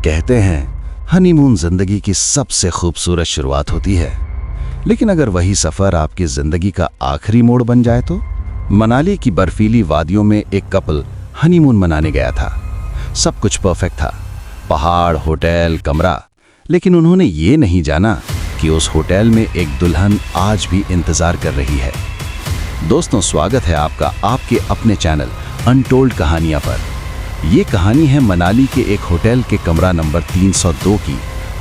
कहते हैं हनीमून जिंदगी की सबसे खूबसूरत शुरुआत होती है, लेकिन अगर वही सफर आपकी जिंदगी का आखिरी मोड़ बन जाए तो। मनाली की बर्फीली वादियों में एक कपल हनीमून मनाने गया था। सब कुछ परफेक्ट था, पहाड़, होटल, कमरा, लेकिन उन्होंने ये नहीं जाना कि उस होटल में एक दुल्हन आज भी इंतजार कर रही है। दोस्तों, स्वागत है आपका आपके अपने चैनल अनटोल्ड कहानियां पर। ये कहानी है मनाली के एक होटल के कमरा नंबर 302 की,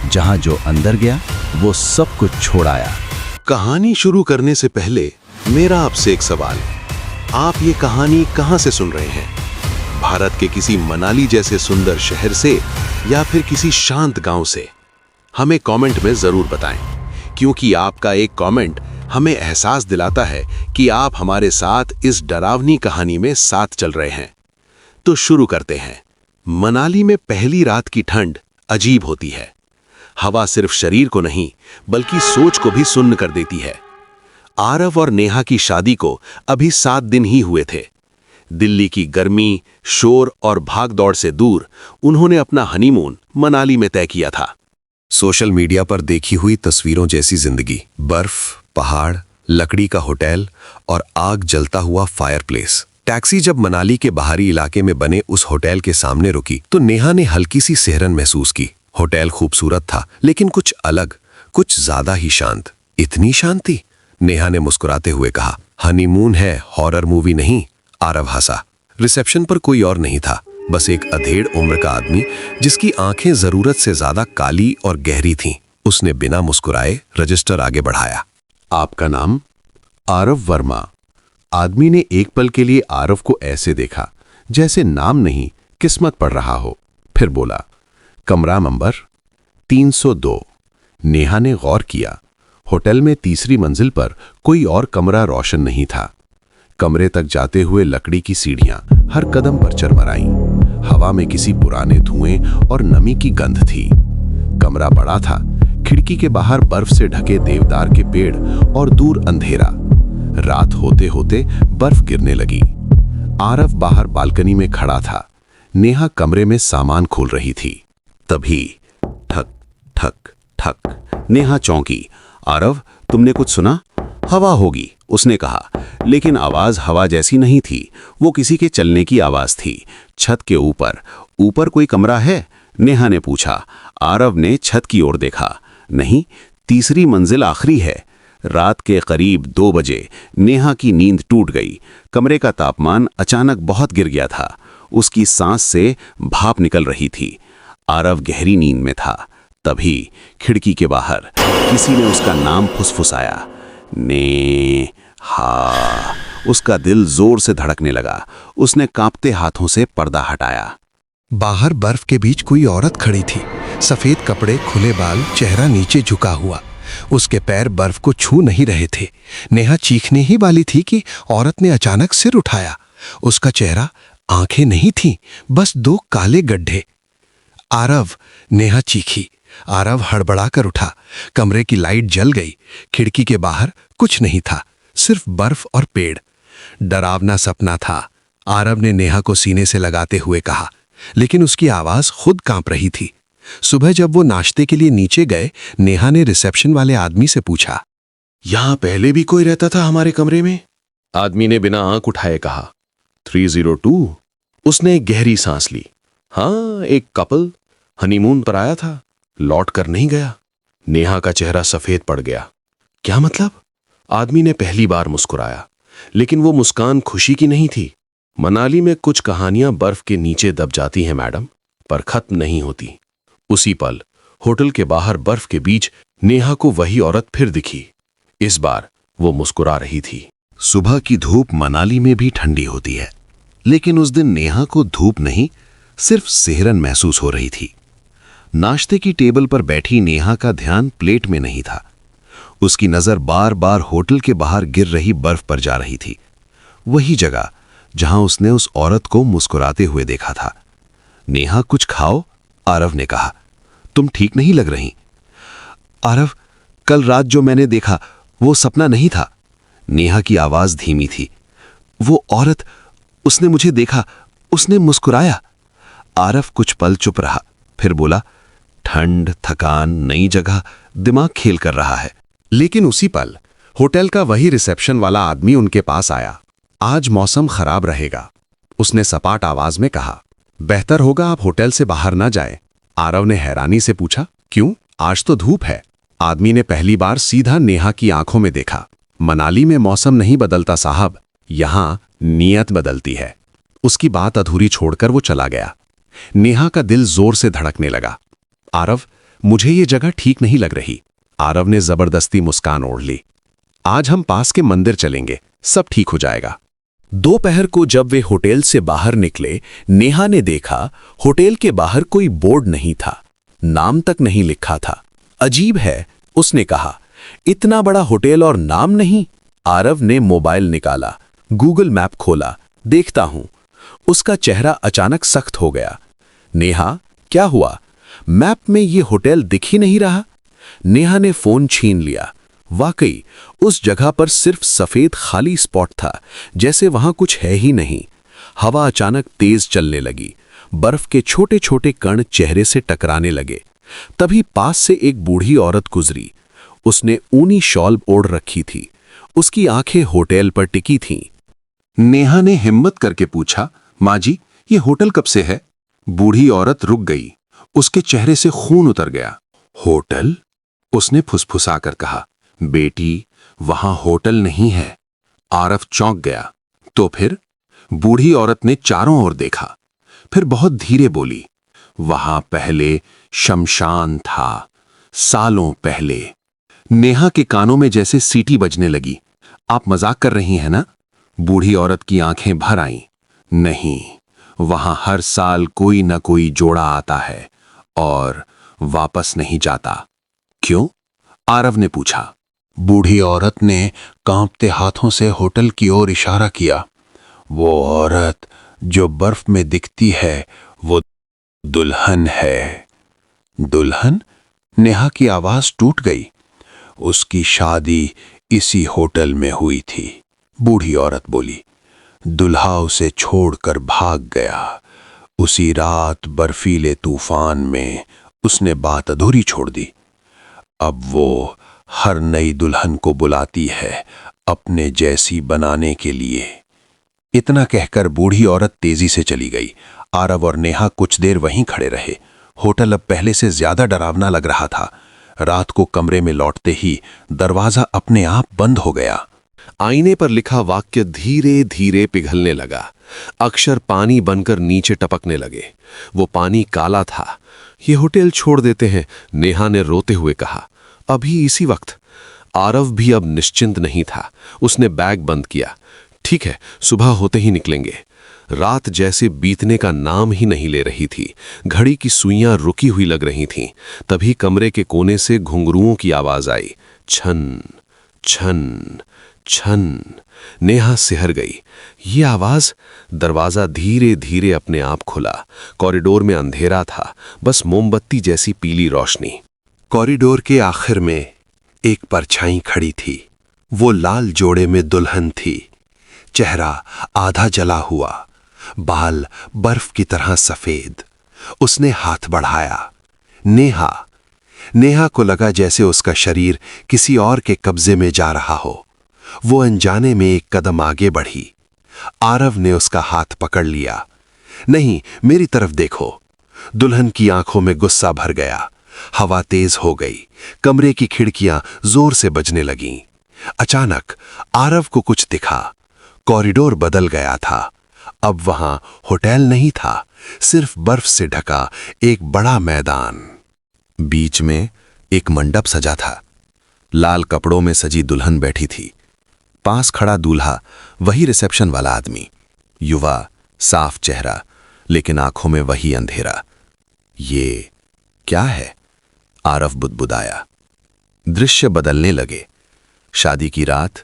जहां जो अंदर गया वो सब कुछ छोड़ आया। कहानी शुरू करने से पहले मेरा आपसे एक सवाल, आप ये कहानी कहां से सुन रहे हैं? भारत के किसी मनाली जैसे सुंदर शहर से या फिर किसी शांत गांव से? हमें कमेंट में जरूर बताएं, क्योंकि आपका एक कमेंट हमें एहसास दिलाता है कि आप हमारे साथ इस डरावनी कहानी में साथ चल रहे हैं। तो शुरू करते हैं। मनाली में पहली रात की ठंड अजीब होती है। हवा सिर्फ शरीर को नहीं बल्कि सोच को भी सुन्न कर देती है। आरव और नेहा की शादी को अभी 7 दिन ही हुए थे। दिल्ली की गर्मी, शोर और भागदौड़ से दूर उन्होंने अपना हनीमून मनाली में तय किया था। सोशल मीडिया पर देखी हुई तस्वीरों जैसी जिंदगी, बर्फ, पहाड़, लकड़ी का होटल और आग जलता हुआ फायरप्लेस। टैक्सी जब मनाली के बाहरी इलाके में बने उस होटल के सामने रुकी तो नेहा ने हल्की सी सिहरन महसूस की। होटल खूबसूरत था, लेकिन कुछ अलग, कुछ ज्यादा ही शांत। इतनी शांति? नेहा ने मुस्कुराते हुए कहा। हनीमून है, हॉरर मूवी नहीं। आरव हंसा। रिसेप्शन पर कोई और नहीं था, बस एक अधेड़ उम्र का आदमी जिसकी आंखें जरूरत से ज्यादा काली और गहरी थीं। उसने बिना मुस्कुराए रजिस्टर आगे बढ़ाया। आपका नाम? आरव वर्मा। आदमी ने एक पल के लिए आरव को ऐसे देखा जैसे नाम नहीं किस्मत पढ़ रहा हो, फिर बोला, कमरा नंबर 302। नेहा ने गौर किया, होटल में तीसरी मंजिल पर कोई और कमरा रोशन नहीं था। कमरे तक जाते हुए लकड़ी की सीढ़ियां हर कदम पर चरमराईं। हवा में किसी पुराने धुएं और नमी की गंध थी। कमरा बड़ा था, खिड़की के बाहर बर्फ से ढके देवदार के पेड़ और दूर अंधेरा। रात होते होते बर्फ गिरने लगी। आरव बाहर बालकनी में खड़ा था। नेहा कमरे में सामान खोल रही थी। तभी ठक ठक ठक। नेहा चौंकी। आरव, तुमने कुछ सुना? हवा होगी, उसने कहा, लेकिन आवाज हवा जैसी नहीं थी। वो किसी के चलने की आवाज थी। छत के ऊपर कोई कमरा है? नेहा ने पूछा। आरव ने छत की ओर देखा। नहीं, तीसरी मंजिल आखिरी है। रात के करीब 2 बजे नेहा की नींद टूट गई। कमरे का तापमान अचानक बहुत गिर गया था। उसकी सांस से भाप निकल रही थी। आरव गहरी नींद में था। तभी खिड़की के बाहर किसी ने उसका नाम फुसफुसाया, नेहा। उसका दिल जोर से धड़कने लगा। उसने कांपते हाथों से पर्दा हटाया। बाहर बर्फ के बीच कोई औरत खड़ी थी। सफेद कपड़े, खुले बाल, चेहरा नीचे झुका हुआ। उसके पैर बर्फ को छू नहीं रहे थे। नेहा चीखने ही वाली थी कि औरत ने अचानक सिर उठाया। उसका चेहरा, आंखें नहीं थीं, बस 2 काले गड्ढे। आरव, नेहा चीखी। आरव हड़बड़ाकर उठा। कमरे की लाइट जल गई। खिड़की के बाहर कुछ नहीं था, सिर्फ बर्फ और पेड़। डरावना सपना था, आरव ने नेहा को सीने से लगाते हुए कहा, लेकिन उसकी आवाज खुद कांप रही थी। सुबह जब वो नाश्ते के लिए नीचे गए, नेहा ने रिसेप्शन वाले आदमी से पूछा, यहां पहले भी कोई रहता था हमारे कमरे में? आदमी ने बिना आंख उठाए कहा, 302। उसने एक गहरी सांस ली। हाँ, एक कपल हनीमून पर आया था, लौट कर नहीं गया। नेहा का चेहरा सफेद पड़ गया। क्या मतलब? आदमी ने पहली बार मुस्कुराया, लेकिन वो मुस्कान खुशी की नहीं थी। मनाली में कुछ कहानियां बर्फ के नीचे दब जाती हैं मैडम, पर खत्म नहीं होती। उसी पल होटल के बाहर बर्फ के बीच नेहा को वही औरत फिर दिखी। इस बार वो मुस्कुरा रही थी। सुबह की धूप मनाली में भी ठंडी होती है, लेकिन उस दिन नेहा को धूप नहीं, सिर्फ सिहरन महसूस हो रही थी। नाश्ते की टेबल पर बैठी नेहा का ध्यान प्लेट में नहीं था। उसकी नजर बार बार होटल के बाहर गिर रही बर्फ पर जा रही थी, वही जगह जहां उसने उस औरत को मुस्कुराते हुए देखा था। नेहा, कुछ खाओ, आरव ने कहा। तुम ठीक नहीं लग रही। आरव, कल रात जो मैंने देखा वो सपना नहीं था। नेहा की आवाज धीमी थी। वो औरत, उसने मुझे देखा, उसने मुस्कुराया। आरव कुछ पल चुप रहा, फिर बोला, ठंड, थकान, नई जगह, दिमाग खेल कर रहा है। लेकिन उसी पल होटल का वही रिसेप्शन वाला आदमी उनके पास आया। आज मौसम खराब रहेगा, उसने सपाट आवाज में कहा। बेहतर होगा आप होटल से बाहर ना जाएं। आरव ने हैरानी से पूछा, क्यों? आज तो धूप है। आदमी ने पहली बार सीधा नेहा की आंखों में देखा। मनाली में मौसम नहीं बदलता साहब, यहां नियत बदलती है। उसकी बात अधूरी छोड़कर वो चला गया। नेहा का दिल जोर से धड़कने लगा। आरव, मुझे ये जगह ठीक नहीं लग रही। आरव ने जबरदस्ती मुस्कान ओढ़ ली। आज हम पास के मंदिर चलेंगे, सब ठीक हो जाएगा। दोपहर को जब वे होटल से बाहर निकले, नेहा ने देखा होटल के बाहर कोई बोर्ड नहीं था, नाम तक नहीं लिखा था। अजीब है, उसने कहा, इतना बड़ा होटल और नाम नहीं। आरव ने मोबाइल निकाला, गूगल मैप खोला, देखता हूं। उसका चेहरा अचानक सख्त हो गया। नेहा, क्या हुआ? मैप में ये होटल दिख ही नहीं रहा। नेहा ने फोन छीन लिया। वाकई उस जगह पर सिर्फ सफेद खाली स्पॉट था, जैसे वहां कुछ है ही नहीं। हवा अचानक तेज चलने लगी, बर्फ के छोटे छोटे कण चेहरे से टकराने लगे। तभी पास से एक बूढ़ी औरत गुजरी। उसने ऊनी शॉल ओढ़ रखी थी, उसकी आंखें होटल पर टिकी थीं। नेहा ने हिम्मत करके पूछा, माँ जी, ये होटल कब से है? बूढ़ी औरत रुक गई, उसके चेहरे से खून उतर गया। होटल? उसने फुसफुसाकर कहा, बेटी, वहां होटल नहीं है। आरव चौंक गया। तो फिर? बूढ़ी औरत ने चारों ओर देखा, फिर बहुत धीरे बोली, वहां पहले शमशान था, सालों पहले। नेहा के कानों में जैसे सीटी बजने लगी। आप मजाक कर रही हैं ना? बूढ़ी औरत की आंखें भर आईं। नहीं, वहां हर साल कोई न कोई जोड़ा आता है और वापस नहीं जाता। क्यों? आरव ने पूछा। बूढ़ी औरत ने कांपते हाथों से होटल की ओर इशारा किया। वो औरत जो बर्फ में दिखती है, वो दुल्हन है। दुल्हन? नेहा की आवाज टूट गई। उसकी शादी इसी होटल में हुई थी, बूढ़ी औरत बोली। दुल्हा उसे छोड़कर भाग गया। उसी रात बर्फीले तूफान में उसने बात अधूरी छोड़ दी। अब वो हर नई दुल्हन को बुलाती है अपने जैसी बनाने के लिए। इतना कहकर बूढ़ी औरत तेजी से चली गई। आरव और नेहा कुछ देर वहीं खड़े रहे। होटल अब पहले से ज्यादा डरावना लग रहा था। रात को कमरे में लौटते ही दरवाजा अपने आप बंद हो गया। आईने पर लिखा वाक्य धीरे धीरे पिघलने लगा। अक्षर पानी बनकर नीचे टपकने लगे। वो पानी काला था। ये होटल छोड़ देते हैं, नेहा ने रोते हुए कहा। अभी इसी वक्त। आरव भी अब निश्चिंत नहीं था। उसने बैग बंद किया। ठीक है, सुबह होते ही निकलेंगे। रात जैसे बीतने का नाम ही नहीं ले रही थी। घड़ी की सुइयां रुकी हुई लग रही थीं। तभी कमरे के कोने से घुंघरुओं की आवाज आई। छन छन छन। नेहा सिहर गई। ये आवाज? दरवाजा धीरे धीरे अपने आप खुला। कॉरिडोर में अंधेरा था, बस मोमबत्ती जैसी पीली रोशनी। कॉरिडोर के आखिर में एक परछाई खड़ी थी। वो लाल जोड़े में दुल्हन थी। चेहरा आधा जला हुआ, बाल बर्फ की तरह सफेद। उसने हाथ बढ़ाया। नेहा। नेहा को लगा जैसे उसका शरीर किसी और के कब्जे में जा रहा हो। वो अनजाने में एक कदम आगे बढ़ी। आरव ने उसका हाथ पकड़ लिया। नहीं, मेरी तरफ देखो। दुल्हन की आंखों में गुस्सा भर गया। हवा तेज हो गई। कमरे की खिड़कियां जोर से बजने लगीं। अचानक आरव को कुछ दिखा। कॉरिडोर बदल गया था। अब वहां होटल नहीं था, सिर्फ बर्फ से ढका एक बड़ा मैदान। बीच में एक मंडप सजा था। लाल कपड़ों में सजी दुल्हन बैठी थी। पास खड़ा दूल्हा, वही रिसेप्शन वाला आदमी। युवा, साफ चेहरा, लेकिन आंखों में वही अंधेरा। ये क्या है? आरव बुदबुदाया। दृश्य बदलने लगे। शादी की रात,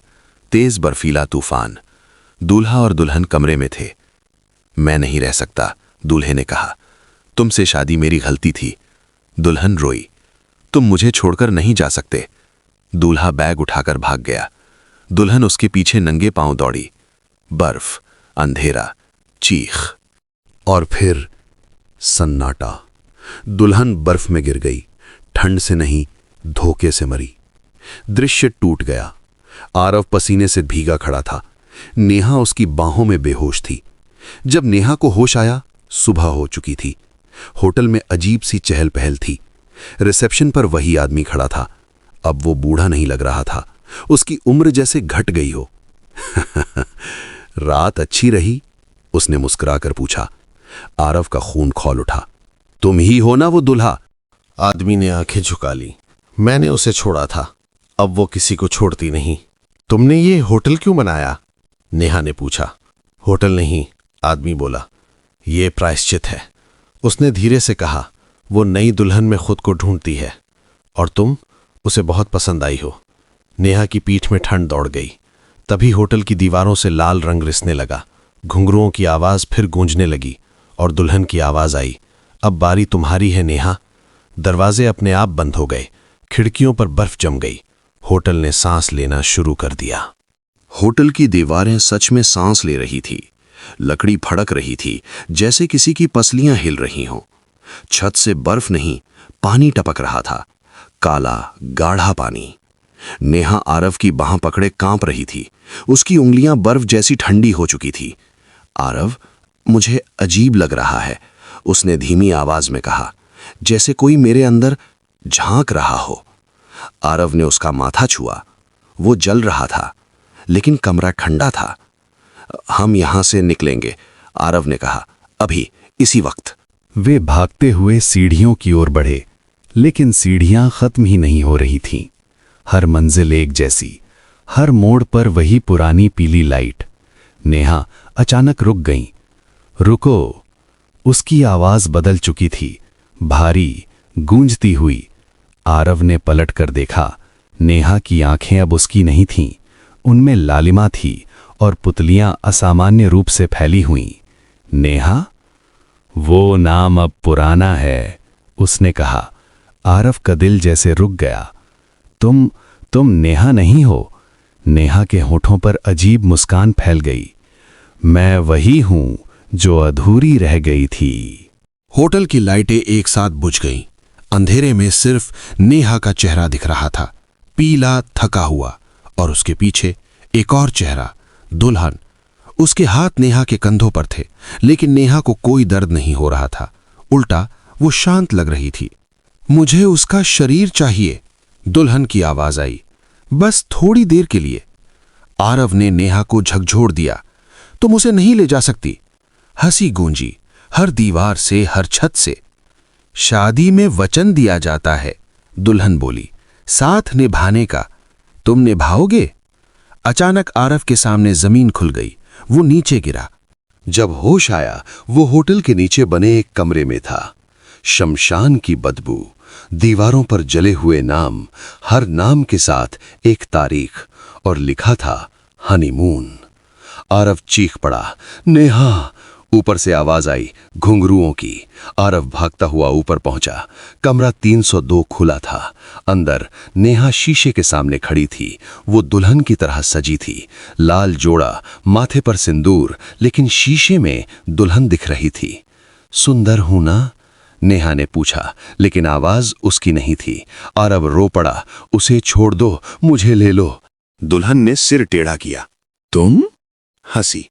तेज बर्फीला तूफान। दूल्हा और दुल्हन कमरे में थे। मैं नहीं रह सकता, दूल्हे ने कहा। तुमसे शादी मेरी गलती थी। दुल्हन रोई। तुम मुझे छोड़कर नहीं जा सकते। दूल्हा बैग उठाकर भाग गया। दुल्हन उसके पीछे नंगे पांव दौड़ी। बर्फ, अंधेरा, चीख और फिर सन्नाटा। दुल्हन बर्फ में गिर गई, ठंड से नहीं धोखे से मरी। दृश्य टूट गया। आरव पसीने से भीगा खड़ा था। नेहा उसकी बाहों में बेहोश थी। जब नेहा को होश आया, सुबह हो चुकी थी। होटल में अजीब सी चहल पहल थी। रिसेप्शन पर वही आदमी खड़ा था। अब वो बूढ़ा नहीं लग रहा था, उसकी उम्र जैसे घट गई हो। रात अच्छी रही? उसने मुस्कुराकर पूछा। आरव का खून खौल उठा। तुम ही हो ना वो दुल्हा? आदमी ने आंखें झुका ली। मैंने उसे छोड़ा था, अब वो किसी को छोड़ती नहीं। तुमने ये होटल क्यों बनाया? नेहा ने पूछा। होटल नहीं, आदमी बोला, ये प्रायश्चित है। उसने धीरे से कहा, वो नई दुल्हन में खुद को ढूंढती है और तुम उसे बहुत पसंद आई हो। नेहा की पीठ में ठंड दौड़ गई। तभी होटल की दीवारों से लाल रंग रिसने लगा। घुंघरुओं की आवाज फिर गूंजने लगी और दुल्हन की आवाज आई, अब बारी तुम्हारी है नेहा। दरवाजे अपने आप बंद हो गए। खिड़कियों पर बर्फ जम गई। होटल ने सांस लेना शुरू कर दिया। होटल की दीवारें सच में सांस ले रही थी। लकड़ी फड़क रही थी, जैसे किसी की पसलियां हिल रही हों। छत से बर्फ नहीं, पानी टपक रहा था, काला गाढ़ा पानी। नेहा आरव की बाह पकड़े कांप रही थी। उसकी उंगलियां बर्फ जैसी ठंडी हो चुकी थी। आरव, मुझे अजीब लग रहा है, उसने धीमी आवाज में कहा, जैसे कोई मेरे अंदर झांक रहा हो। आरव ने उसका माथा छुआ। वो जल रहा था, लेकिन कमरा ठंडा था। हम यहां से निकलेंगे, आरव ने कहा, अभी, इसी वक्त। वे भागते हुए सीढ़ियों की ओर बढ़े, लेकिन सीढ़ियां खत्म ही नहीं हो रही थीं। हर मंजिल एक जैसी, हर मोड़ पर वही पुरानी पीली लाइट। नेहा अचानक रुक गईं। रुको! उसकी आवाज बदल चुकी थी, भारी, गूंजती हुई। आरव ने पलट कर देखा। नेहा की आंखें अब उसकी नहीं थीं, उनमें लालिमा थी और पुतलियां असामान्य रूप से फैली हुईं। नेहा? वो नाम अब पुराना है, उसने कहा। आरव का दिल जैसे रुक गया। तुम नेहा नहीं हो? नेहा के होठों पर अजीब मुस्कान फैल गई। मैं वही हूं जो अधूरी रह गई थी। होटल की लाइटें एक साथ बुझ गईं। अंधेरे में सिर्फ नेहा का चेहरा दिख रहा था, पीला, थका हुआ, और उसके पीछे एक और चेहरा, दुल्हन। उसके हाथ नेहा के कंधों पर थे, लेकिन नेहा को कोई दर्द नहीं हो रहा था। उल्टा वो शांत लग रही थी। मुझे उसका शरीर चाहिए, दुल्हन की आवाज आई, बस थोड़ी देर के लिए। आरव ने नेहा को झकझोर दिया। तुम उसे नहीं ले जा सकती। हंसी गूंजी हर दीवार से, हर छत से। शादी में वचन दिया जाता है, दुल्हन बोली, साथ निभाने का। तुम निभाओगे? अचानक आरव के सामने जमीन खुल गई। वो नीचे गिरा। जब होश आया, वो होटल के नीचे बने एक कमरे में था। शमशान की बदबू, दीवारों पर जले हुए नाम, हर नाम के साथ एक तारीख, और लिखा था हनीमून। आरव चीख पड़ा, नेहा! ऊपर से आवाज आई, घुंघरुओं की। आरव भागता हुआ ऊपर पहुंचा। कमरा 302 खुला था। अंदर नेहा शीशे के सामने खड़ी थी। वो दुल्हन की तरह सजी थी, लाल जोड़ा, माथे पर सिंदूर, लेकिन शीशे में दुल्हन दिख रही थी। सुंदर हूं ना? नेहा ने पूछा, लेकिन आवाज उसकी नहीं थी। आरव रो पड़ा, उसे छोड़ दो, मुझे ले लो। दुल्हन ने सिर टेढ़ा किया। तुम? हंसी।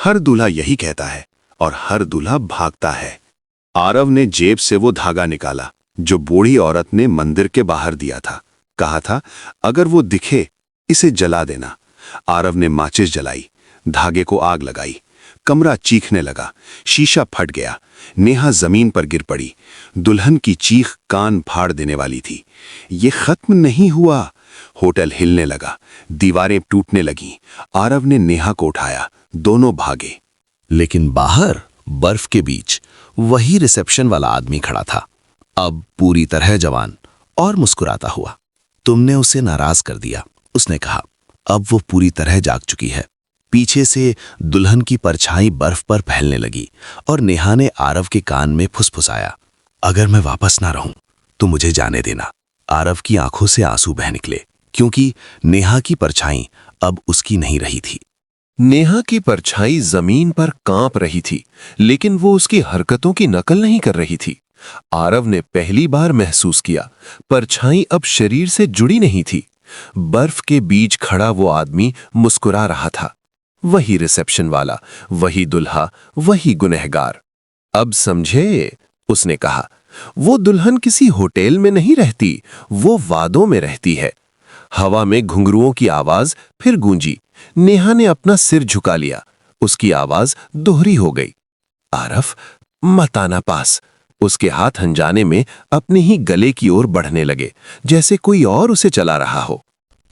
हर दूल्हा यही कहता है, और हर दूल्हा भागता है। आरव ने जेब से वो धागा निकाला जो बूढ़ी औरत ने मंदिर के बाहर दिया था। कहा था, अगर वो दिखे, इसे जला देना। आरव ने माचिस जलाई, धागे को आग लगाई। कमरा चीखने लगा, शीशा फट गया। नेहा जमीन पर गिर पड़ी। दुल्हन की चीख कान फाड़ देने वाली थी। ये खत्म नहीं हुआ। होटल हिलने लगा, दीवारें टूटने लगीं। आरव ने नेहा को उठाया, दोनों भागे। लेकिन बाहर बर्फ के बीच वही रिसेप्शन वाला आदमी खड़ा था, अब पूरी तरह जवान और मुस्कुराता हुआ। तुमने उसे नाराज कर दिया, उसने कहा। अब वो पूरी तरह जाग चुकी है। पीछे से दुल्हन की परछाई बर्फ पर फैलने लगी और नेहा ने आरव के कान में फुसफुसाया, अगर मैं वापस ना रहूं तो मुझे जाने देना। आरव की आंखों से आंसू बह निकले, क्योंकि नेहा की परछाई अब उसकी नहीं रही थी। नेहा की परछाई जमीन पर कांप रही थी, लेकिन वो उसकी हरकतों की नकल नहीं कर रही थी। आरव ने पहली बार महसूस किया, परछाई अब शरीर से जुड़ी नहीं थी। बर्फ के बीच खड़ा वो आदमी मुस्कुरा रहा था। वही रिसेप्शन वाला, वही दुल्हा, वही गुनहगार। अब समझे, उसने कहा। वो दुल्हन किसी होटल में नहीं रहती, वो वादों में रहती है। हवा में घुंघरुओं की आवाज फिर गूंजी। नेहा ने अपना सिर झुका लिया। उसकी आवाज दोहरी हो गई। आरव, मत आना पास। उसके हाथ अनजाने में अपने ही गले की ओर बढ़ने लगे, जैसे कोई और उसे चला रहा हो।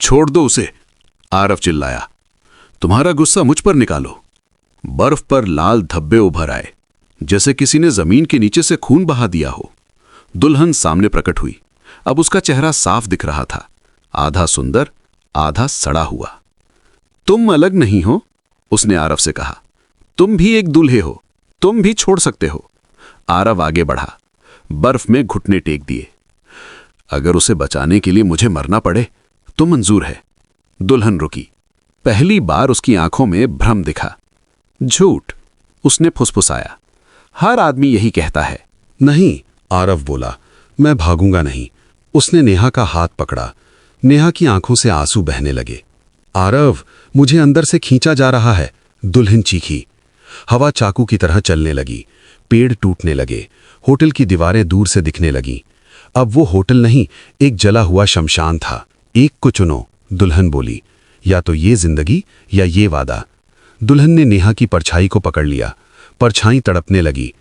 छोड़ दो उसे, आरव चिल्लाया। तुम्हारा गुस्सा मुझ पर निकालो। बर्फ पर लाल धब्बे उभर आए, जैसे किसी ने जमीन के नीचे से खून बहा दिया हो। दुल्हन सामने प्रकट हुई। अब उसका चेहरा साफ दिख रहा था, आधा सुंदर, आधा सड़ा हुआ। तुम अलग नहीं हो, उसने आरव से कहा। तुम भी एक दूल्हे हो, तुम भी छोड़ सकते हो। आरव आगे बढ़ा, बर्फ में घुटने टेक दिए। अगर उसे बचाने के लिए मुझे मरना पड़े तो मंजूर है। दुल्हन रुकी। पहली बार उसकी आंखों में भ्रम दिखा। झूठ, उसने फुसफुसाया। हर आदमी यही कहता है। नहीं, आरव बोला, मैं भागूंगा नहीं। उसने नेहा का हाथ पकड़ा। नेहा की आंखों से आंसू बहने लगे। आरव, मुझे अंदर से खींचा जा रहा है, दुल्हन चीखी। हवा चाकू की तरह चलने लगी। पेड़ टूटने लगे। होटल की दीवारें दूर से दिखने लगीं। अब वो होटल नहीं, एक जला हुआ शमशान था। एक को चुनो, दुल्हन बोली, या तो ये जिंदगी या ये वादा। दुल्हन ने नेहा की परछाई को पकड़ लिया। परछाई तड़पने लगी।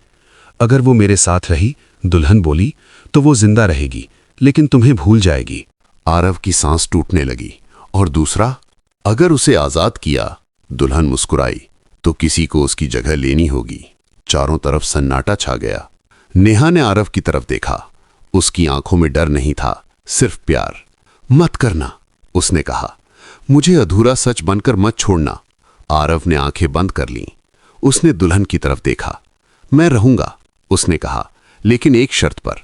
अगर वो मेरे साथ रही, दुल्हन बोली, तो वो जिंदा रहेगी, लेकिन तुम्हें भूल जाएगी। आरव की सांस टूटने लगी। और दूसरा, अगर उसे आजाद किया, दुल्हन मुस्कुराई, तो किसी को उसकी जगह लेनी होगी। चारों तरफ सन्नाटा छा गया। नेहा ने आरव की तरफ देखा। उसकी आंखों में डर नहीं था, सिर्फ प्यार। मत करना, उसने कहा। मुझे अधूरा सच बनकर मत छोड़ना। आरव ने आंखें बंद कर लीं। उसने दुल्हन की तरफ देखा। मैं रहूंगा, उसने कहा, लेकिन एक शर्त पर।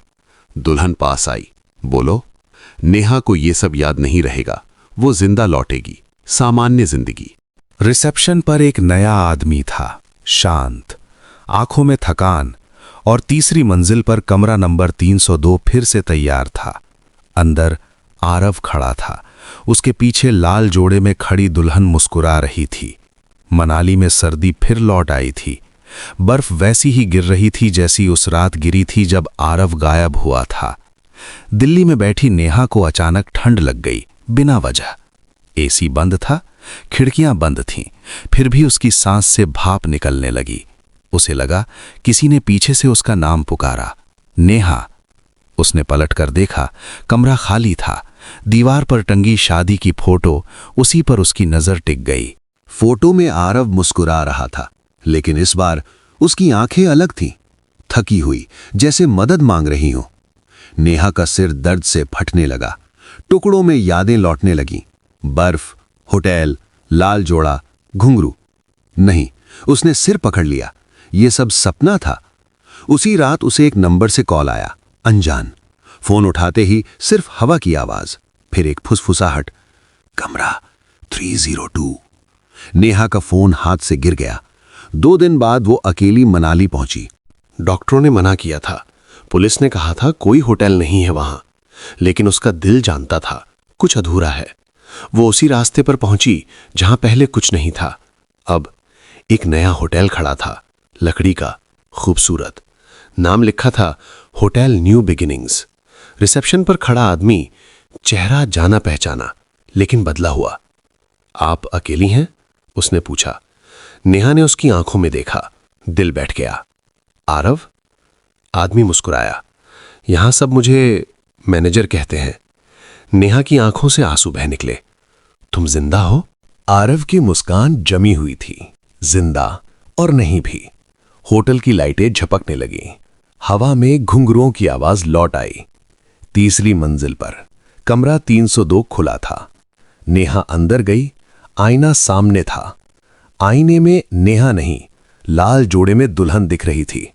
दुल्हन पास आई। बोलो। नेहा को यह सब याद नहीं रहेगा। वो जिंदा लौटेगी, सामान्य जिंदगी। रिसेप्शन पर एक नया आदमी था, शांत, आंखों में थकान, और तीसरी मंजिल पर कमरा नंबर 302 फिर से तैयार था। अंदर आरव खड़ा था। उसके पीछे लाल जोड़े में खड़ी दुल्हन मुस्कुरा रही थी। मनाली में सर्दी फिर लौट आई थी। बर्फ वैसी ही गिर रही थी जैसी उस रात गिरी थी जब आरव गायब हुआ था। दिल्ली में बैठी नेहा को अचानक ठंड लग गई, बिना वजह। एसी बंद था, खिड़कियां बंद थीं, फिर भी उसकी सांस से भाप निकलने लगी। उसे लगा किसी ने पीछे से उसका नाम पुकारा, नेहा। उसने पलटकर देखा, कमरा खाली था। दीवार पर टंगी शादी की फोटो, उसी पर उसकी नजर टिक गई। फोटो में आरव मुस्कुरा रहा था, लेकिन इस बार उसकी आंखें अलग थीं, थकी हुई, जैसे मदद मांग रही हो। नेहा का सिर दर्द से फटने लगा। टुकड़ों में यादें लौटने लगीं। बर्फ, होटल, लाल जोड़ा, घुंघरू। नहीं, उसने सिर पकड़ लिया। ये सब सपना था। उसी रात उसे एक नंबर से कॉल आया, अनजान। फोन उठाते ही सिर्फ हवा की आवाज, फिर एक फुसफुसाहट, कमरा 302। नेहा का फोन हाथ से गिर गया। 2 दिन बाद वो अकेली मनाली पहुंची। डॉक्टरों ने मना किया था, पुलिस ने कहा था कोई होटल नहीं है वहां, लेकिन उसका दिल जानता था कुछ अधूरा है। वो उसी रास्ते पर पहुंची जहां पहले कुछ नहीं था। अब एक नया होटल खड़ा था, लकड़ी का, खूबसूरत। नाम लिखा था होटल न्यू बिगिनिंग्स। रिसेप्शन पर खड़ा आदमी, चेहरा जाना पहचाना, लेकिन बदला हुआ। आप अकेली हैं? उसने पूछा। नेहा ने उसकी आंखों में देखा, दिल बैठ गया। आरव? आदमी मुस्कुराया। यहां सब मुझे मैनेजर कहते हैं। नेहा की आंखों से आंसू बह निकले। तुम जिंदा हो? आरव की मुस्कान जमी हुई थी, जिंदा और नहीं भी। होटल की लाइटें झपकने लगीं। हवा में घुंघरुओं की आवाज लौट आई। तीसरी मंजिल पर कमरा 302 खुला था। नेहा अंदर गई। आईना सामने था। आईने में नेहा नहीं, लाल जोड़े में दुल्हन दिख रही थी।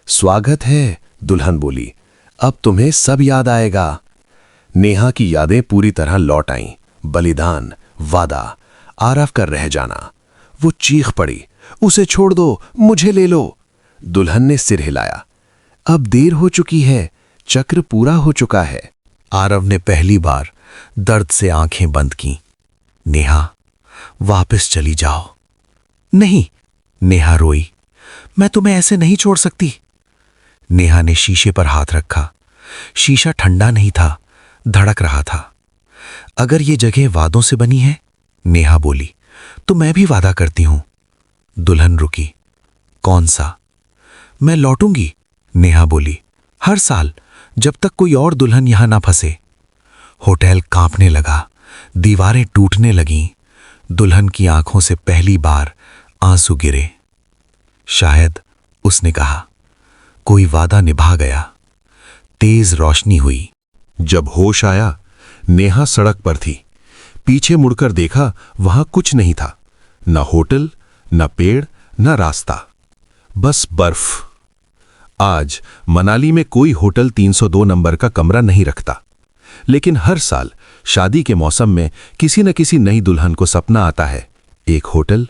स्वागत है, दुल्हन बोली। अब तुम्हें सब याद आएगा। नेहा की यादें पूरी तरह लौट आईं। बलिदान, वादा, आरव का रह जाना। वो चीख पड़ी, उसे छोड़ दो, मुझे ले लो। दुल्हन ने सिर हिलाया। अब देर हो चुकी है, चक्र पूरा हो चुका है। आरव ने पहली बार दर्द से आंखें बंद की। नेहा, वापस चली जाओ। नहीं, नेहा रोई। मैं तुम्हें ऐसे नहीं छोड़ सकती। नेहा ने शीशे पर हाथ रखा। शीशा ठंडा नहीं था, धड़क रहा था। अगर ये जगह वादों से बनी है, नेहा बोली, तो मैं भी वादा करती हूं। दुल्हन रुकी। कौन सा? मैं लौटूंगी, नेहा बोली, हर साल, जब तक कोई और दुल्हन यहां ना फंसे। होटल कांपने लगा, दीवारें टूटने लगीं। दुल्हन की आंखों से पहली बार आंसू गिरे। शायद, उसने कहा, कोई वादा निभा गया। तेज रोशनी हुई। जब होश आया, नेहा सड़क पर थी। पीछे मुड़कर देखा, वहां कुछ नहीं था। न होटल, न पेड़, न रास्ता, बस बर्फ। आज मनाली में कोई होटल 302 नंबर का कमरा नहीं रखता, लेकिन हर साल शादी के मौसम में किसी न किसी नई दुल्हन को सपना आता है, एक होटल,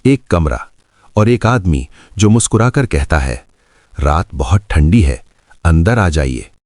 एक कमरा और एक आदमी जो मुस्कुराकर कहता है, रात बहुत ठंडी है, अंदर आ जाइए।